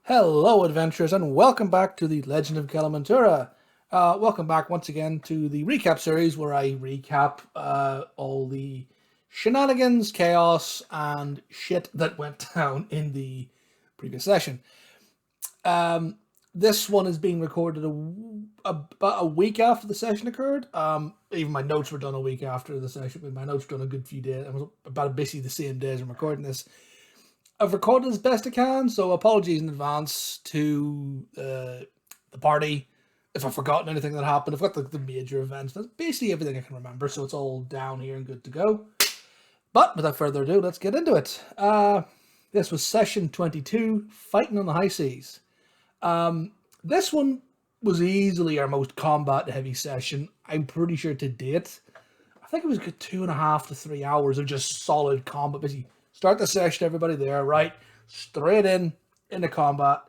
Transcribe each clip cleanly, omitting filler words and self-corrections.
Hello, adventurers, and welcome back to the Legend of Kelamentura. Welcome back once again to the recap series where I recap all the shenanigans, chaos, and shit that went down in the previous session. This one is being recorded about a week after the session occurred. Even my notes were done a week after the session, but my notes were done a good few days. I was about basically the same days I'm recording this. I've recorded as best I can, so apologies in advance to the party if I've forgotten anything that happened. I've got the major events. That's basically everything I can remember, so it's all down here and good to go. But without further ado, let's get into it. This was session 22, Fighting on the High Seas. This one was easily our most combat-heavy session, I'm pretty sure, to date. I think it was a good 2.5 to 3 hours of just solid combat. Basically, start the session, everybody there, right? Straight into combat.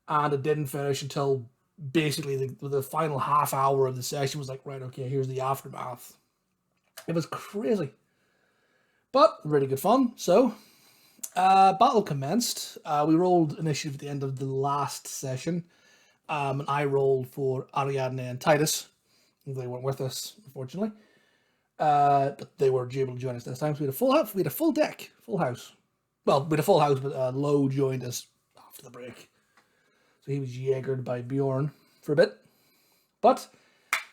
And it didn't finish until basically the final half hour of the session was like, right, okay, here's the aftermath. It was crazy. But really good fun. So, battle commenced. We rolled initiative at the end of the last session. And I rolled for Ariadne and Titus. They weren't with us, unfortunately. But they were able to join us this time. So we had a full deck, full house. Well, we had a full house, but Lowe joined us after the break. So he was Jaegered by Bjorn for a bit. But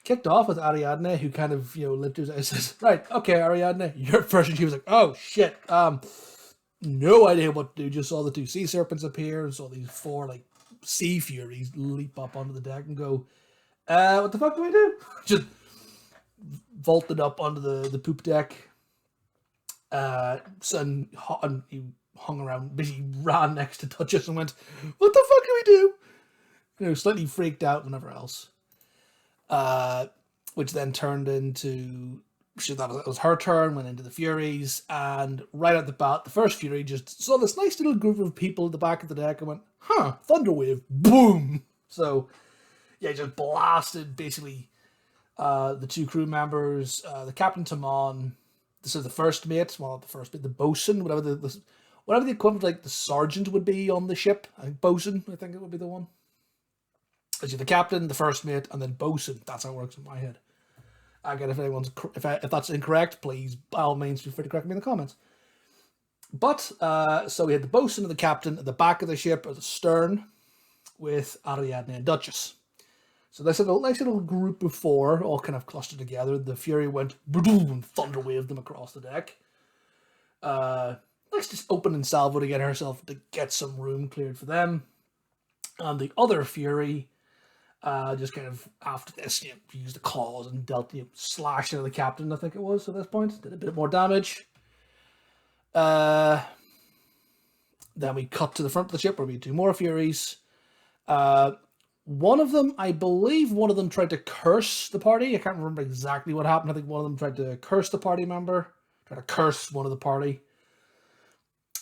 kicked off with Ariadne, who kind of, lived his eyes. Says, right, okay, Ariadne, you're first. And she was like, oh, shit. No idea what to do. Just saw the two sea serpents appear and saw these four, sea furies leap up onto the deck and go, what the fuck do we do? Just vaulted up onto the poop deck. And he hung around, basically ran next to Duchess and went, what the fuck do we do? Slightly freaked out whenever else. Which then turned into, that was her turn, went into the Furies, and right at the bat, the first Fury just saw this nice little group of people at the back of the deck and went, Thunderwave, boom! So, yeah, just blasted, basically, the two crew members, the Captain Timon, this is the first mate, well, not the first mate, the bosun, whatever the equivalent, the sergeant would be on the ship. I think bosun, I think it would be the one. So the captain, the first mate, and then bosun. That's how it works in my head. Again, if that's incorrect, please, by all means, feel free to correct me in the comments. But, so we had the bosun and the captain at the back of the ship, or the stern, with Ariadne and Duchess. So this is a nice little group of four, all kind of clustered together. The Fury went boom and thunder waved them across the deck. Let's just open and salvo to get herself to get some room cleared for them. And the other Fury, just kind of after this, used the claws and dealt, slash into the captain, I think it was at this point. Did a bit more damage. Then we cut to the front of the ship where we had two more Furies. One of them, I believe one of them tried to curse the party. I can't remember exactly what happened. I think one of them tried to curse the party member. Tried to curse one of the party.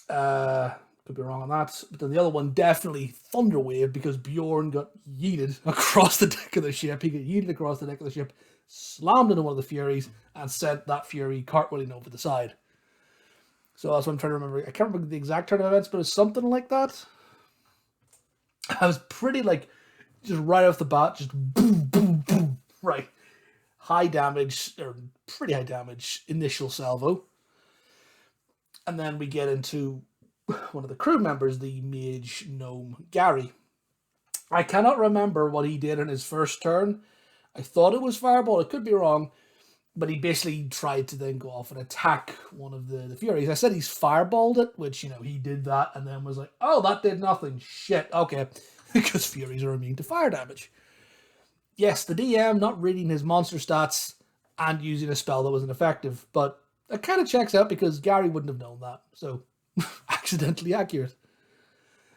Could be wrong on that. But then the other one definitely thunderwaved because Bjorn got yeeted across the deck of the ship. He got yeeted across the deck of the ship, slammed into one of the Furies, and sent that Fury cartwheeling over the side. So that's what I'm trying to remember. I can't remember the exact turn of events, but it's something like that. I was pretty just right off the bat, just boom, boom, boom. Right. High damage, or pretty high damage, initial salvo. And then we get into one of the crew members, the mage gnome, Gary. I cannot remember what he did in his first turn. I thought it was Fireball, it could be wrong. But he basically tried to then go off and attack one of the Furies. I said he's fireballed it, which, he did that and then was like, oh, that did nothing. Shit, okay. Because Furies are immune to fire damage. Yes, the DM not reading his monster stats and using a spell that wasn't effective, but it kind of checks out because Gary wouldn't have known that. So, accidentally accurate.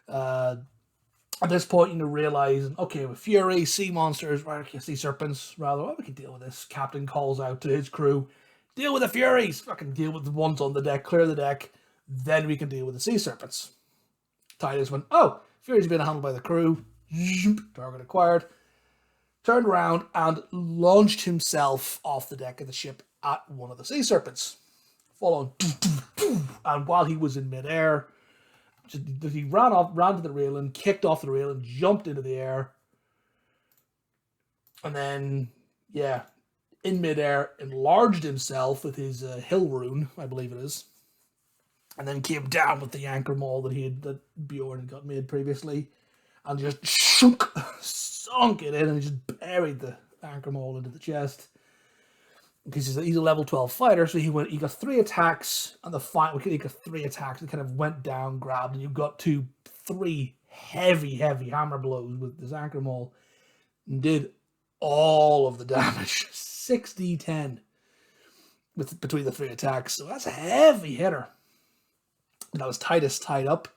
At this point, realizing, okay, with Fury, sea monsters, sea serpents, rather, well, we can deal with this. Captain calls out to his crew, deal with the Furies! Fucking deal with the ones on the deck, clear the deck, then we can deal with the sea serpents. Titus went, oh, Fury's being handled by the crew. Target acquired. Turned around and launched himself off the deck of the ship at one of the sea serpents. Full on. And while he was in midair, He ran to the railing, kicked off the railing, jumped into the air, and then, yeah, in midair, enlarged himself with his hill rune, I believe it is, and then came down with the anchor maul that Bjorn had got made previously, and just sunk it in and just buried the anchor maul into the chest. Because he's a level 12 fighter, so he got 3 attacks, and he got 3 attacks, and kind of went down, grabbed, and you got 3 heavy hammer blows with this anchor maul, and did all of the damage, 6d10 between the 3 attacks. So that's a heavy hitter. And that was Titus tied up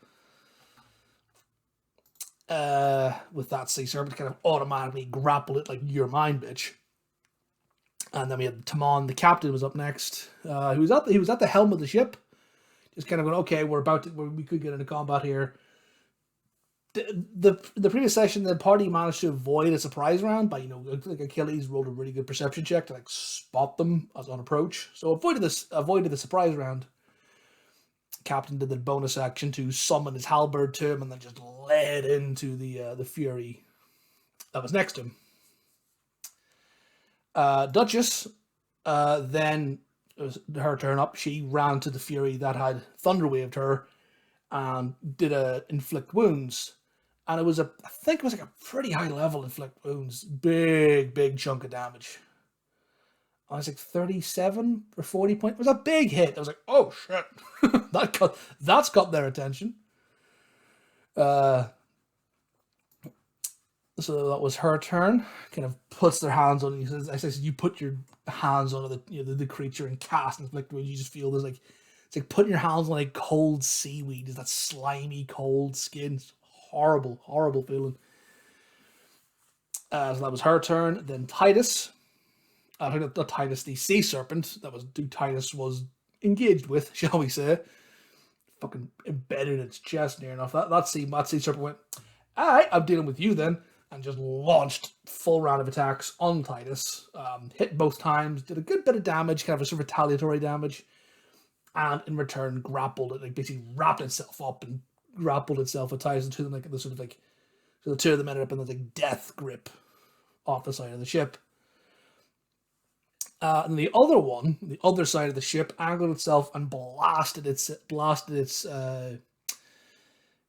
with that Sea Serpent, kind of automatically grappled it like, you're mine, bitch. And then we had Timon, the captain, was up next. He was at the helm of the ship, just kind of going, okay, we could get into combat here. The previous session, the party managed to avoid a surprise round by, like Achilles rolled a really good perception check to like spot them as on approach. So avoided the surprise round. Captain did the bonus action to summon his halberd to him, and then just led into the Fury that was next to him. Duchess, then it was her turn up. She ran to the Fury that had thunderwaved her and did a inflict wounds, and I think it was like a pretty high level inflict wounds, big chunk of damage. I was like 37 or 40 points. It was a big hit. I was like, oh shit, that's got their attention. So that was her turn. Kind of puts their hands on it. I said, you put your hands on the creature and cast inflict wounds. You just feel it's like putting your hands on like cold seaweed. There's that slimy cold skin. It's horrible feeling. So that was her turn. Then Titus. I think not Titus, the Sea Serpent. That was who Titus was engaged with, shall we say. Fucking embedded its chest near enough. That Sea Serpent went, alright, I'm dealing with you then. And just launched full round of attacks on Titus. Hit both times, did a good bit of damage, kind of a sort of retaliatory damage. And in return, grappled it, like basically wrapped itself up and grappled itself with Titus until like the so the two of them ended up in this like death grip off the side of the ship. And the other side of the ship, angled itself and blasted its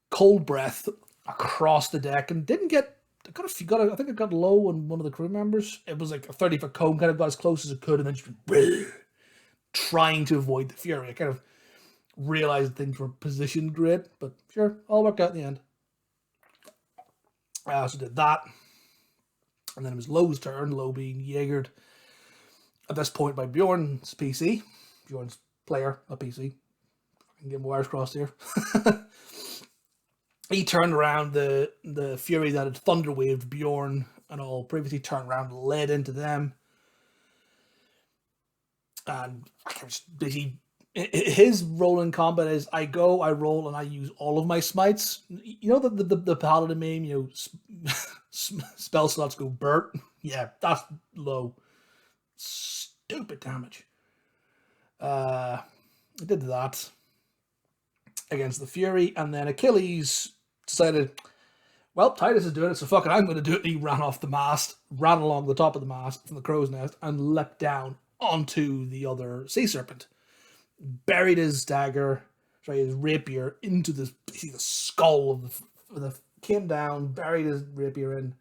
cold breath across the deck, and didn't get. I think it got low on one of the crew members. It was like a 30-foot cone, kind of got as close as it could, and then just trying to avoid the Fury. I kind of realized things were positioned great, but sure, all worked out in the end. I also did that, and then it was Lowe's turn. Lowe being Jaegered at this point by Bjorn's PC. Bjorn's player, not PC. I can get my wires crossed here. He turned around the Fury that had thunderwaved Bjorn and all previously turned around, led into them. And his role in combat is I go, I roll, and I use all of my smites. You know the paladin meme, spell slots go Bert? Yeah, that's Low. Stupid damage. I did that against the Fury, and then Achilles decided, well, Titus is doing it, so fuck it, I'm going to do it. He ran off the mast, ran along the top of the mast from the crow's nest, and leapt down onto the other Sea Serpent. Buried his his rapier into the skull of the came down, buried his rapier in,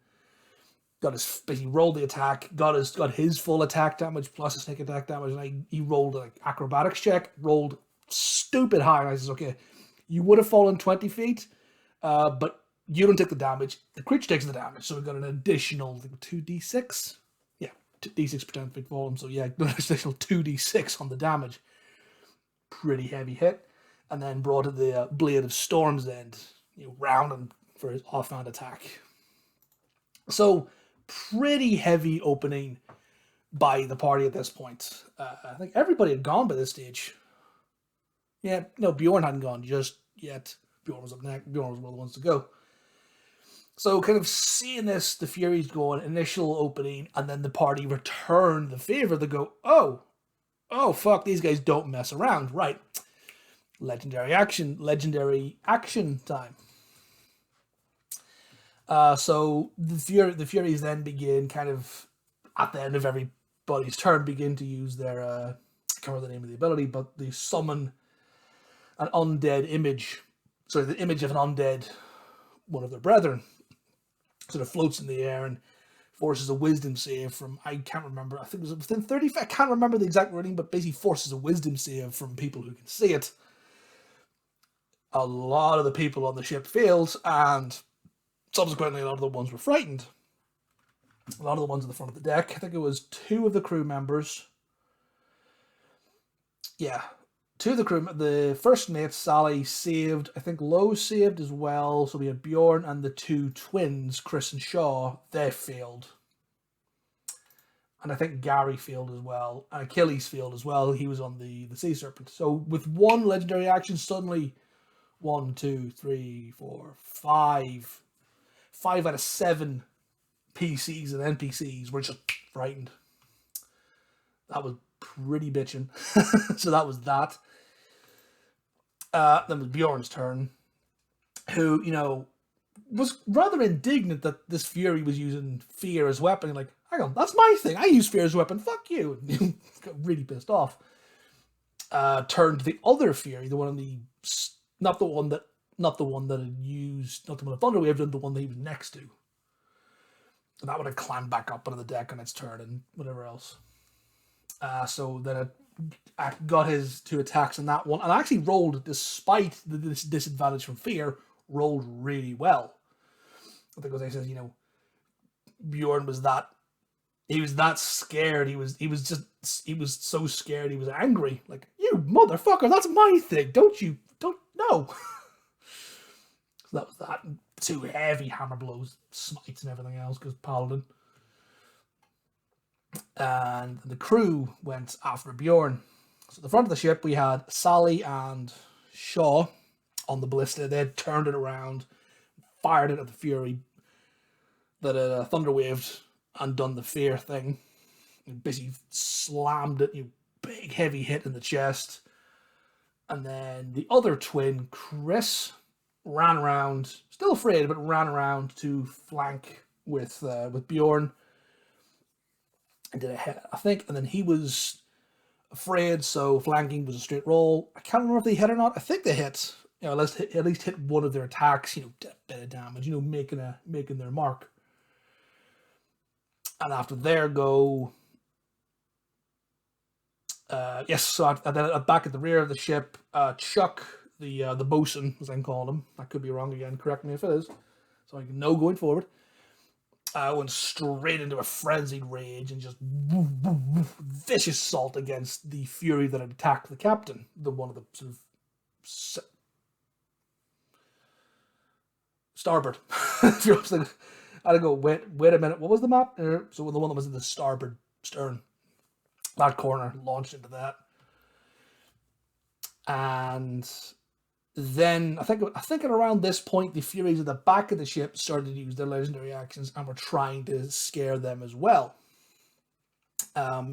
he rolled the attack, got his full attack damage plus his sneak attack damage, and he rolled an acrobatics check, rolled stupid high, and I says, okay, you would have fallen 20 feet, but you don't take the damage, the creature takes the damage, so we got an additional 2d6, yeah, d6 per 10 feet fallen, so yeah, an additional 2d6 on the damage, pretty heavy hit, and then brought in the Blade of Storm's End, round him for his offhand attack. So, pretty heavy opening by the party at this point. I think everybody had gone by this stage. Yeah, no, Bjorn hadn't gone just yet. Bjorn was up next. Bjorn was one of the ones to go. So kind of seeing this, the Furies going, initial opening, and then the party return the favor. They go, oh, fuck, these guys don't mess around. Right. Legendary action time. So the Furies then begin kind of at the end of everybody's turn begin to use their I can't remember the name of the ability, but they summon an undead image. So the image of an undead one of their brethren sort of floats in the air and forces a wisdom save from, I can't remember, I think it was within 30, I can't remember the exact wording, but basically forces a wisdom save from people who can see it. A lot of the people on the ship failed, and subsequently a lot of the ones were frightened. A lot of the ones at the front of the deck, I think it was 2 of the crew members. Yeah, 2 of the crew, the first mate, Sally, saved. I think Lowe saved as well. So we had Bjorn and the 2 twins, Chris and Shaw, they failed. And I think Gary failed as well. And Achilles failed as well. He was on the Sea Serpent. So with 1 legendary action, suddenly 1, 2, 3, 4, 5. 5 out of 7 PCs and NPCs were just frightened. That was pretty bitching. So that was that. Then was Bjorn's turn, who, you know, was rather indignant that this Fury was using fear as weapon. Like, hang on, that's my thing. I use fear as weapon. Fuck you. And got really pissed off. Turned to the other Fury, the one on the not the one that had used, not the one that Thunderwave did, the one that he was next to. And that would have climbed back up onto the deck on its turn and whatever else. So then it got his 2 attacks on that one, and I actually rolled, despite this disadvantage from fear, rolled really well. I think, as I said, you know, Bjorn was that, he was that scared. He was so scared. He was angry. Like, you motherfucker, that's my thing. Don't know. So that was that. 2 heavy hammer blows, smites, and everything else because Paladin. And the crew went after Bjorn. So at the front of the ship, we had Sally and Shaw on the ballista. They had turned it around, fired it at the Fury that had thunderwaved and done the fear thing. And basically slammed it, big heavy hit in the chest. And then the other twin, Chris, ran around, still afraid, but ran around to flank with Bjorn. And did a hit, I think, and then he was afraid, so flanking was a straight roll. I can't remember if they hit or not. I think they hit. You know, at least hit one of their attacks. You know, did a bit of damage. You know, making their mark. And after their go, yes. So then back at the rear of the ship, Chuck, the bosun, as I'm calling him. I could be wrong again. Correct me if it is, so I can know going forward. Went straight into a frenzied rage and just vicious assault against the Fury that had attacked the captain, the one of the sort of starboard. I had to go, wait a minute, what was the map? So the one that was in the starboard stern, that corner, launched into that. And then I think at around this point, the Furies at the back of the ship started to use their legendary actions and were trying to scare them as well.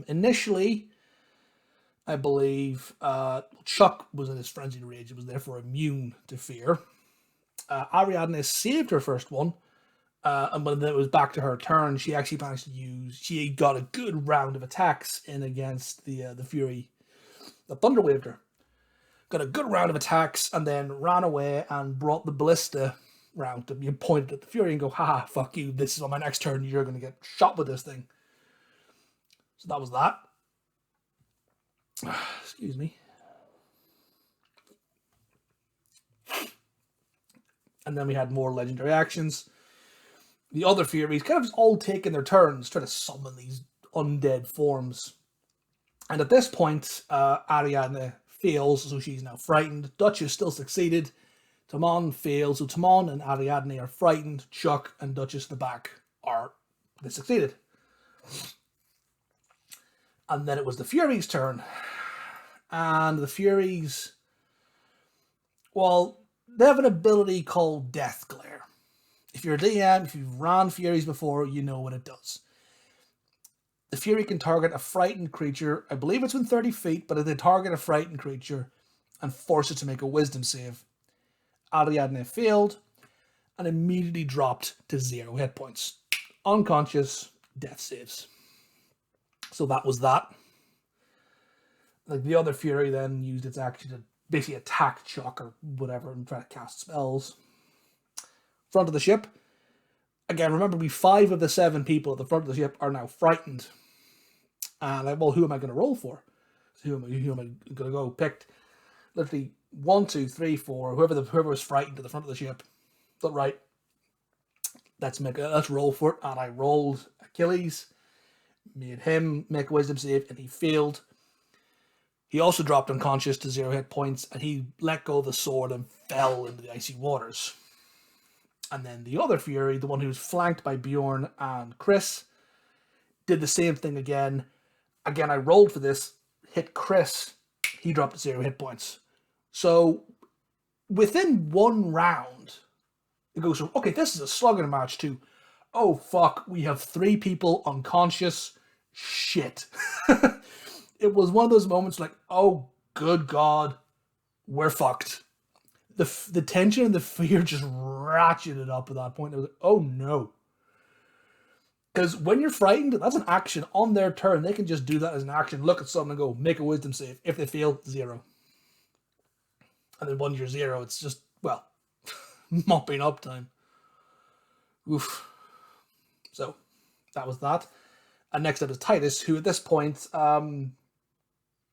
Initially, I believe Chuck was in his frenzied rage. It was therefore immune to fear. Ariadne saved her first one, and when it was back to her turn, she actually managed to use. She got a good round of attacks in against the Fury that thunderwaved her. Got a good round of attacks, and then ran away and brought the ballista round to be pointed at the Fury and go, haha, fuck you, this is on my next turn, you're going to get shot with this thing. So that was that. Excuse me. And then we had more legendary actions. The other Furies kind of just all taking their turns, trying to summon these undead forms. And at this point, Ariadne fails, so she's now frightened. Duchess still succeeded. Tamon fails, so Tamon and Ariadne are frightened. Chuck and Duchess in the back they succeeded. And then it was the Furies' turn. And the Furies, well, they have an ability called Death Glare. If you're a DM, if you've ran Furies before, you know what it does. The Fury can target a frightened creature. I believe it's within 30 feet, but if they target a frightened creature, and forced it to make a wisdom save. Ariadne failed and immediately dropped to 0 hit points. Unconscious, death saves. So that was that. Like, the other Fury then used its action to basically attack Chuck or whatever and try to cast spells. Front of the ship. Again, remember, 5 of the 7 people at the front of the ship are now frightened. And like, well, who am I going to roll for? So who am I going to go? Picked literally 1, 2, 3, 4. Whoever was frightened at the front of the ship. But right, let's roll for it. And I rolled Achilles, made him make a wisdom save, and he failed. He also dropped unconscious to 0 hit points, and he let go of the sword and fell into the icy waters. And then the other Fury, the one who was flanked by Bjorn and Chris, did the same thing again. Again, I rolled for this, hit Chris, he dropped to 0 hit points. So, within one round, it goes from, okay, this is a slugging match, to, oh fuck, we have 3 people unconscious, shit. It was one of those moments like, oh, good God, we're fucked. The tension and the fear just ratcheted up at that point. It was like, oh no. Because when you're frightened, that's an action on their turn. They can just do that as an action. Look at someone and go, make a wisdom save. If they fail, 0. And then once you're 0, it's just, well, mopping up time. Oof. So, that was that. And next up is Titus, who at this point,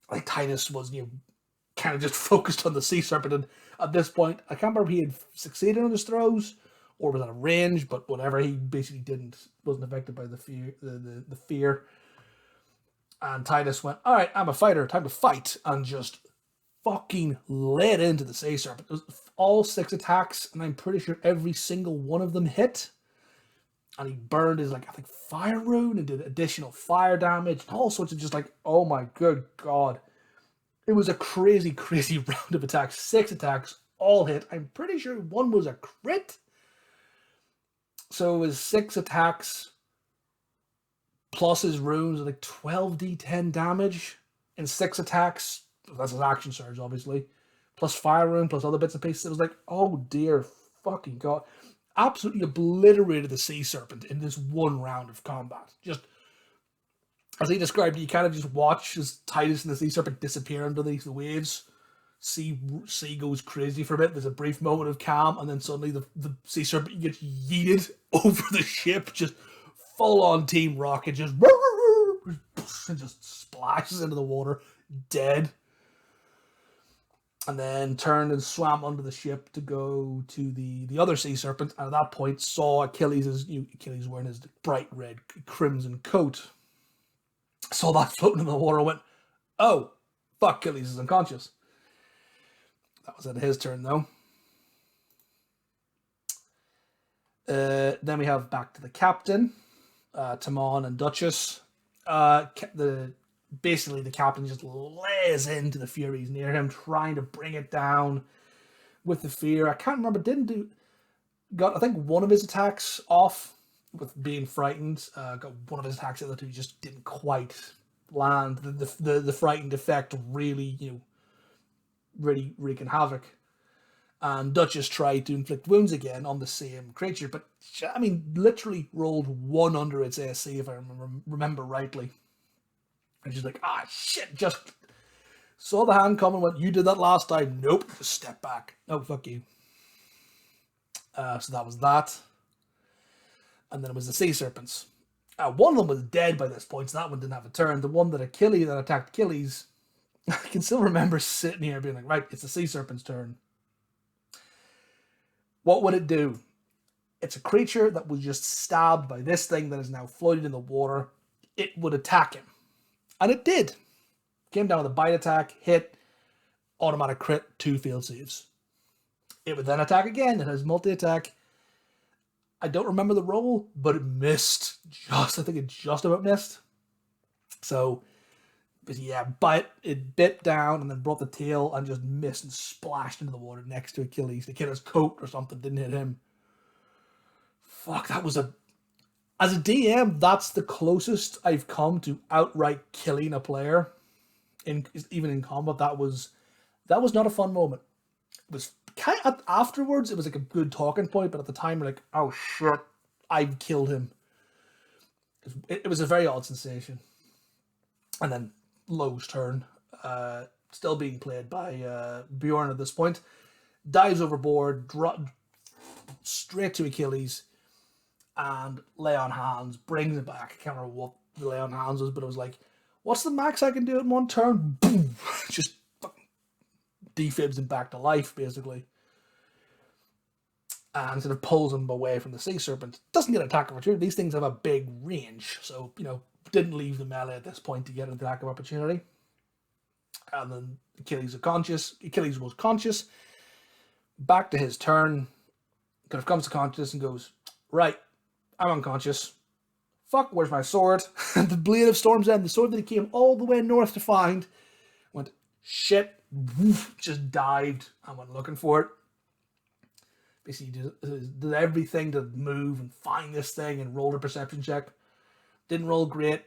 like, Titus was, kind of just focused on the Sea Serpent. And at this point, I can't remember if he had succeeded on his throws or was at a range, but whatever, he basically wasn't affected by the fear. And Titus went, all right, I'm a fighter, time to fight, and just fucking lit into the Sea Serpent. It was all 6 attacks, and I'm pretty sure every single one of them hit. And he burned his, like, I think, fire rune and did additional fire damage and all sorts of just like, oh my good God. It was a crazy, crazy round of attacks. 6 attacks, all hit. I'm pretty sure one was a crit. So it was 6 attacks plus his runes, like 12d10 damage in 6 attacks. That's his action surge, obviously. Plus fire rune, plus other bits and pieces. It was like, oh dear fucking God. Absolutely obliterated the Sea Serpent in this one round of combat. Just, as he described it, you kind of just watch as Titus and the Sea Serpent disappear underneath the waves. Sea goes crazy for a bit. There's a brief moment of calm, and then suddenly the Sea Serpent gets yeeted over the ship, just full-on Team Rocket, just and just splashes into the water, dead. And then turned and swam under the ship to go to the other Sea Serpent, and at that point saw Achilles wearing his bright red crimson coat. Saw that floating in the water and went, oh, fuck, Achilles is unconscious. That was at his turn, though. Then we have back to the captain, Timon and Duchess. Basically, the captain just lays into the Furies near him, trying to bring it down with the fear. I can't remember, got, I think, one of his attacks off with being frightened. Got one of his attacks, the other 2 just didn't quite land. The frightened effect really, really wreaking havoc. And Duchess tried to inflict wounds again on the same creature, but, I mean, literally rolled 1 under its AC, if I remember rightly. And she's like, shit, just saw the hand come and went, you did that last time. Nope, just step back. No, fuck you. So that was that. And then it was the Sea Serpents. One of them was dead by this point, so that one didn't have a turn. The one that attacked Achilles, I can still remember sitting here being like, right, it's the Sea Serpent's turn. What would it do? It's a creature that was just stabbed by this thing that is now floating in the water. It would attack him. And it did. Came down with a bite attack, hit, automatic crit, 2 field saves. It would then attack again. It has multi-attack. I don't remember the roll, but it missed. I think it just about missed. So, but yeah, it bit down and then brought the tail and just missed and splashed into the water next to Achilles. The killer's coat or something didn't hit him. Fuck, that was as a DM, that's the closest I've come to outright killing a player, even in combat. That was That was not a fun moment. It was kind of, afterwards, it was like a good talking point, but at the time, we're like, oh shit, I've killed him. It was a very odd sensation. And then Lowe's turn, still being played by Bjorn at this point, dives overboard, straight to Achilles, and lay on hands, brings it back. I can't remember what the lay on hands was, but it was like, what's the max I can do in one turn? Boom! Just defibs him back to life, basically. And sort of pulls him away from the Sea Serpent. Doesn't get an attack opportunity. These things have a big range, so, didn't leave the melee at this point to get an attack of opportunity. And then Achilles was conscious. Back to his turn. Kind of comes to consciousness and goes, right, I'm unconscious. Fuck, where's my sword? The Blade of Storm's End, the sword that he came all the way north to find, went, shit, woof, just dived and went looking for it. Basically did everything to move and find this thing and rolled a perception check. Didn't roll great.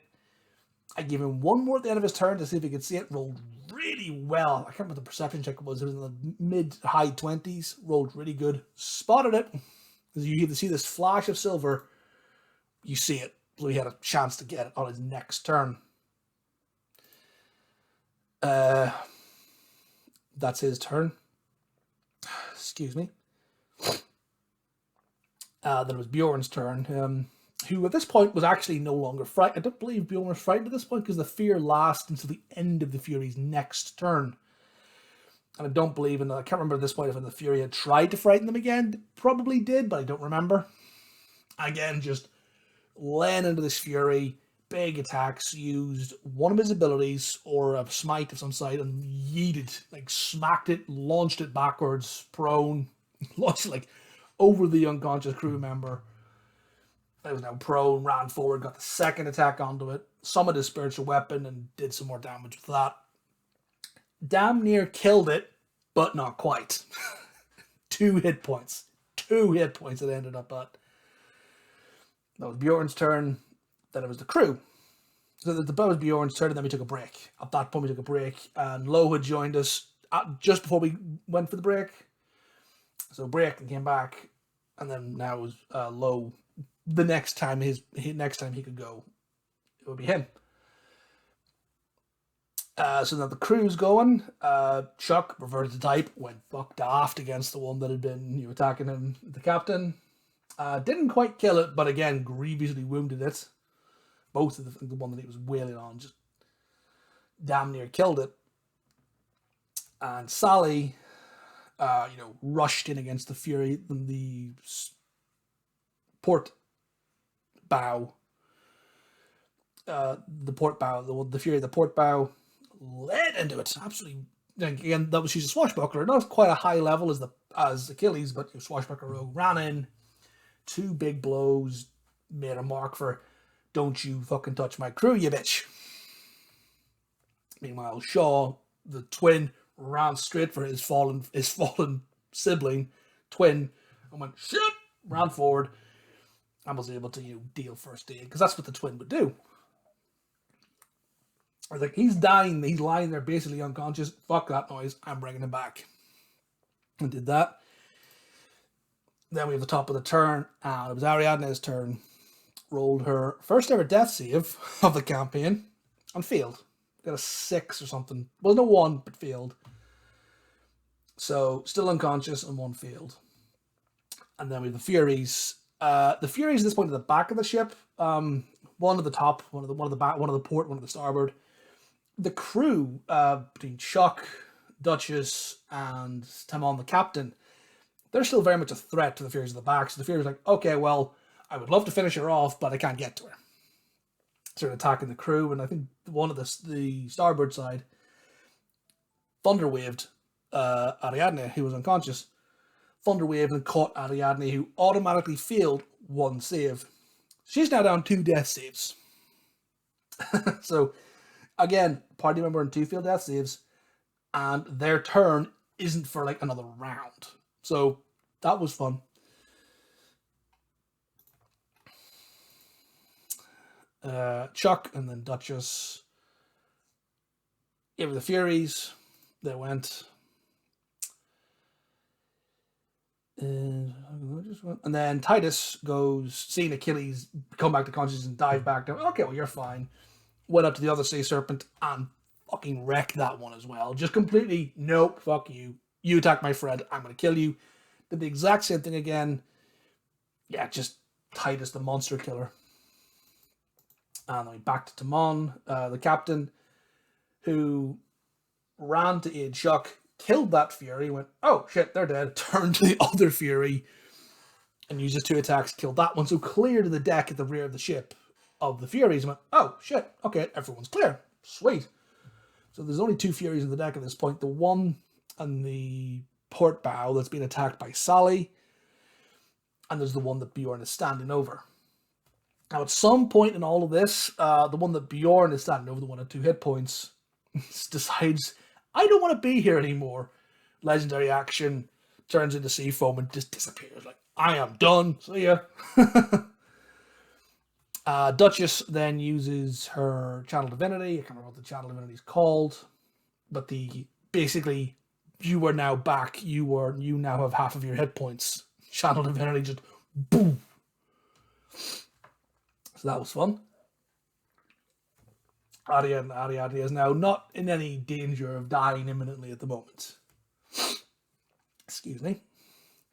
I gave him one more at the end of his turn to see if he could see it. Rolled really well. I can't remember what the perception check was. It was in the mid-high 20s. Rolled really good. Spotted it. As you see this flash of silver, you see it. So he had a chance to get it on his next turn. That's his turn. Excuse me. Then it was Bjorn's turn, who at this point was actually no longer frightened. I don't believe Bjorn was frightened at this point because the fear lasts until the end of the Fury's next turn. And I don't believe I can't remember at this point if the Fury had tried to frighten them again. Probably did, but I don't remember. Again, just laying into this Fury, big attacks, used one of his abilities or a smite of some sort and yeeted, smacked it, launched it backwards, prone, launched it over the unconscious crew member. It was now prone, ran forward, got the second attack onto it, summoned his spiritual weapon, and did some more damage with that. Damn near killed it, but not quite. 2 hit points. 2 hit points it ended up at. That was Bjorn's turn. Then it was the crew. So that was Bjorn's turn, and then we took a break. At that point, we took a break, and Lowe had joined us just before we went for the break. So break and came back, and then now it was Lowe. The next time he could go, it would be him. So now the crew's going. Chuck reverted to type, went buck daft against the one that had been attacking him, the captain. Didn't quite kill it, but again grievously wounded it. Both of the one that he was wailing on just damn near killed it. And Sally, rushed in against the Fury in the port bow. The Fury, the port bow, led into it. Absolutely. Again, she's a swashbuckler. Not quite a high level as Achilles, but your swashbuckler rogue ran in. 2 big blows, made a mark for, don't you fucking touch my crew, you bitch. Meanwhile, Shaw, the twin, ran straight for his fallen sibling, twin, and went, shit, ran forward, and was able to deal first aid, because that's what the twin would do. I was like, he's dying, he's lying there basically unconscious, fuck that noise, I'm bringing him back. And did that. Then we have the top of the turn, and it was Ariadne's turn. Rolled her first ever death save of the campaign, and failed. Got a 6 or something. Well, no 1, but failed. So, still unconscious, and 1 failed. And then we have the Furies. The Furies at this point at the back of the ship. One at the top, one at the back, one at the port, one at the starboard. The crew, between Chuck, Duchess, and Tamon the captain, they're still very much a threat to the Furies at the back. So the Furies are like, okay, well, I would love to finish her off, but I can't get to her. Started attacking the crew, and I think one of the starboard side thunder waved Ariadne, who was unconscious. Thunder waved and caught Ariadne, who automatically failed 1 save. She's now down 2 death saves. So, again, party member and 2 failed death saves, and their turn isn't for another round. So, that was fun. Chuck and then Duchess gave her the Furies. They went. And then Titus goes, seeing Achilles come back to consciousness and dive back down. Okay, well, you're fine. Went up to the other sea serpent and fucking wrecked that one as well. Just completely, nope, fuck you. You attacked my friend, I'm going to kill you. Did the exact same thing again. Yeah, just Titus the monster killer. And then we back to Timon, the captain, who ran to aid Chuck, killed that Fury, went, oh shit, they're dead, turned to the other Fury, and used his 2 attacks, killed that one, so cleared the deck at the rear of the ship of the Furies, and went, oh shit, okay, everyone's clear, sweet. So there's only 2 Furies in the deck at this point, the one on the port bow that's been attacked by Sally, and there's the one that Bjorn is standing over. Now, at some point in all of this, the one that Bjorn is standing over, the one at 2 hit points, decides, I don't want to be here anymore. Legendary action, turns into sea foam and just disappears. Like, I am done. See ya. Duchess then uses her channel divinity. I can't remember what the channel divinity is called, but basically, you are now back. You now have half of your hit points. Channel divinity just boom. So that was fun. Ariadne is now not in any danger of dying imminently at the moment. Excuse me.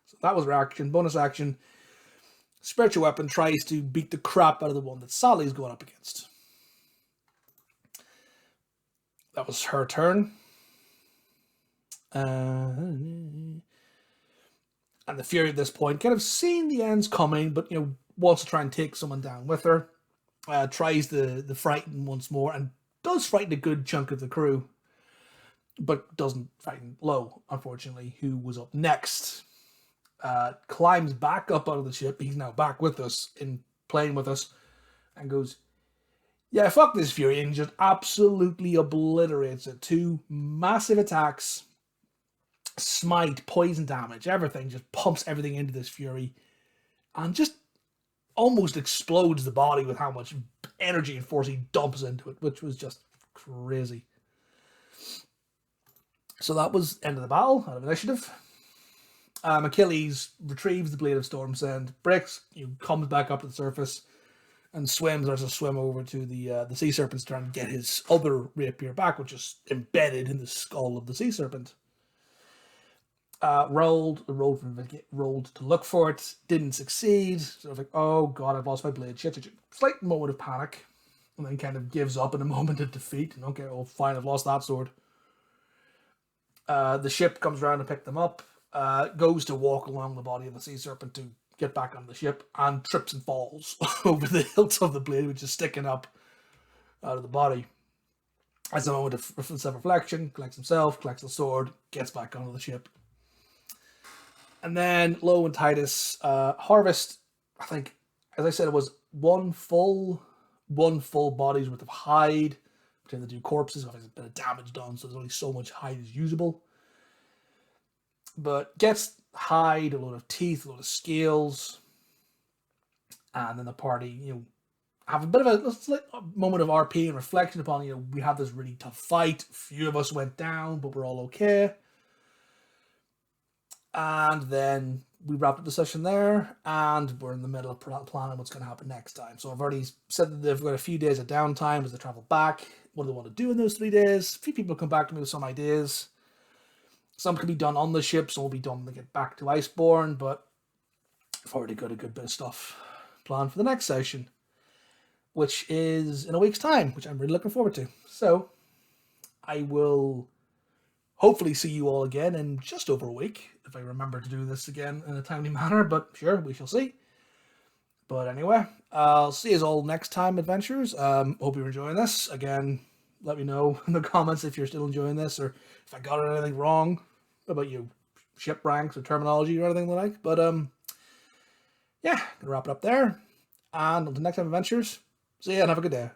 So that was her action. Bonus action. Spiritual weapon tries to beat the crap out of the one that Sally's going up against. That was her turn. And the Fury at this point, kind of seeing the ends coming, but wants to try and take someone down with her. Tries the frighten once more and does frighten a good chunk of the crew, but doesn't frighten Low, unfortunately, who was up next. Climbs back up out of the ship. He's now back with us, playing with us, and goes, yeah, fuck this Fury, and just absolutely obliterates it. 2 massive attacks, smite, poison damage, everything, just pumps everything into this Fury, and just almost explodes the body with how much energy and force he dumps into it, which was just crazy. So that was end of the battle, out of initiative. Achilles retrieves the Blade of Storm Send, breaks, comes back up to the surface, and swims. There's a swim over to the Sea Serpent's turn and get his other rapier back, which is embedded in the skull of the Sea Serpent. Rolled to look for it, didn't succeed. Sort of like, oh god, I've lost my blade. Shit. Slight moment of panic, and then kind of gives up in a moment of defeat. And okay, well, fine, I've lost that sword. The ship comes around to pick them up. Goes to walk along the body of the Sea Serpent to get back on the ship, and trips and falls over the hilt of the blade, which is sticking up out of the body. Has a moment of self-reflection, collects himself, collects the sword, gets back onto the ship. And then Low and Titus harvest, I think, as I said, it was one full body's worth of hide between the 2 corpses. Obviously, a bit of damage done, so there's only so much hide is usable. But gets hide, a load of teeth, a load of scales, and then the party, have a bit of a moment of RP and reflection upon, we had this really tough fight. A few of us went down, but we're all okay. And then we wrapped up the session there, and we're in the middle of planning what's going to happen next time. So I've already said that they've got a few days of downtime as they travel back. What do they want to do in those 3 days? A few people come back to me with some ideas. Some can be done on the ship, some will be done when they get back to Iceborne, but I've already got a good bit of stuff planned for the next session, which is in a week's time, which I'm really looking forward to. So I will hopefully see you all again in just over a week, if I remember to do this again in a timely manner, but sure, we shall see. But anyway, I'll see you all next time, adventurers. Hope you're enjoying this. Again, let me know in the comments if you're still enjoying this, or if I got anything wrong about ship ranks or terminology or anything like. But yeah, gonna wrap it up there. And until next time, adventurers, see ya and have a good day.